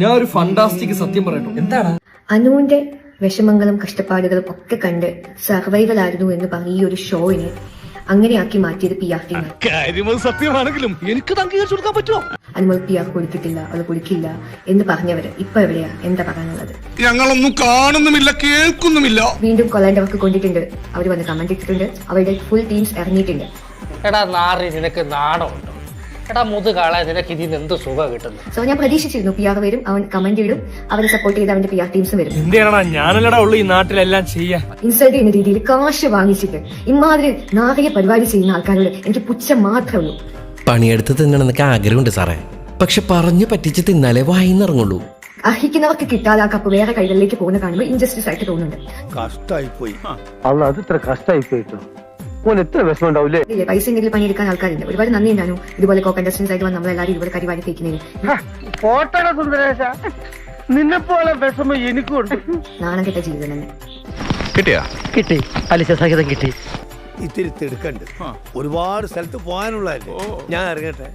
ഞാൻ ഒരു ഫണ്ടാസ്റ്റിക് സത്യം പറയട്ടോ. എന്താണ്? അനുവിന്റെ വിഷമങ്ങളും കഷ്ടപ്പാടുകളും ഒക്കെ കണ്ട് സർവൈവൽ ആയിരുന്നു എന്ന് പറഞ്ഞ ഈ ഒരു ഷോയിനെ അങ്ങനെയാക്കി മാറ്റിയത് PR ടീം. സത്യമാണെങ്കിലും എനിക്ക് അംഗീകരിച്ചു കൊടുക്കാൻ പറ്റുമോ? അനുമോൾ PR കൊടുത്തിട്ടില്ല, അത് കൊടുക്കില്ല എന്ന് പറഞ്ഞവര് ഇപ്പൊ എവിടെയാ? എന്താ പറയാനുള്ളത്? ഞങ്ങളൊന്നും കാണുന്നുമില്ല, കേൾക്കുന്നുമില്ല. വീണ്ടും കൊല്ലാൻ്റെ അവർക്ക് കൊണ്ടിട്ടുണ്ട്. അവർ വന്ന് കമന്റ് ഇട്ടിട്ടുണ്ട്. അവരുടെ ഫുൾ ടീംസ് ഇറങ്ങിയിട്ടുണ്ട്. എടാ നാറി, നിനക്ക് നാണമുണ്ടോ? എടാ മുതുകാളെ, നിനക്ക് ഇതിന് എന്ത് സുഖം കിട്ടുന്നു? സോ ഞാൻ പ്രതീക്ഷിച്ചിരുന്നു PR വരും, അവൻ കമന്റ് ഇടും, അവരെ സപ്പോർട്ട് ചെയ്ത് അവന്റെ PR ടീംസും വരും. എന്തിനാ ഞാനല്ലടാ ഉള്ളു ഈ നാട്ടിലെല്ലാം ചെയ്യാ. ഇൻസൾട്ട് ചെയ്യുന്ന രീതിയിൽ കാശ് വാങ്ങിച്ചിട്ട് ഇമാതിരി നാറിയ പരിപാടി ചെയ്യുന്ന ആൾക്കാരോട് എനിക്ക് പുച്ഛം മാത്രമേ ഉള്ളൂ. പണിയെടുത്ത് തിന്നണമെന്നൊക്കെ ആഗ്രഹമുണ്ട് സാറേ, പക്ഷെ പറഞ്ഞു പറ്റിച്ച് തിന്നാലേ വായിന്നിറങ്ങുള്ളൂ. അർഹിക്കുന്നവർക്ക് കിട്ടാതെ ആ കപ്പ് വേറെ കൈകളിലേക്ക് പോകുന്ന കാണുമ്പോൾ ഇൻജസ്റ്റിസ് ആയിട്ട് തോന്നുന്നുണ്ട്. കഷ്ടായിപ്പോയി. അത് ഇത്ര കഷ്ടായിപ്പോയിട്ടോ. എത്ര വിഷമം ഉണ്ടാവില്ലേ? പൈസ ഉണ്ടെങ്കിൽ പണിയെടുക്കാൻ ആൾക്കാരുണ്ട്. ഒരുപാട് നന്ദി ഉണ്ടായിരുന്നു ഇതുപോലെ കണ്ടസ്റ്റൻസ് ആയിട്ട് വന്ന് നമ്മളെല്ലാവരും ഇതുപോലെ കരിവാരി തേക്കുന്നതിന്. നിന്നെ പോലെ വിഷമം എനിക്കുണ്ട്. നാണം കെട്ട ജീവിതം തന്നെ. കിട്ടി, പലിശ സഹിതം കിട്ടി. ഇത്തിരി തിടുക്കണ്ട്, ഒരുപാട് സ്ഥലത്ത് പോകാനുള്ളതല്ലേ. ഞാൻ ഇറങ്ങട്ടെ.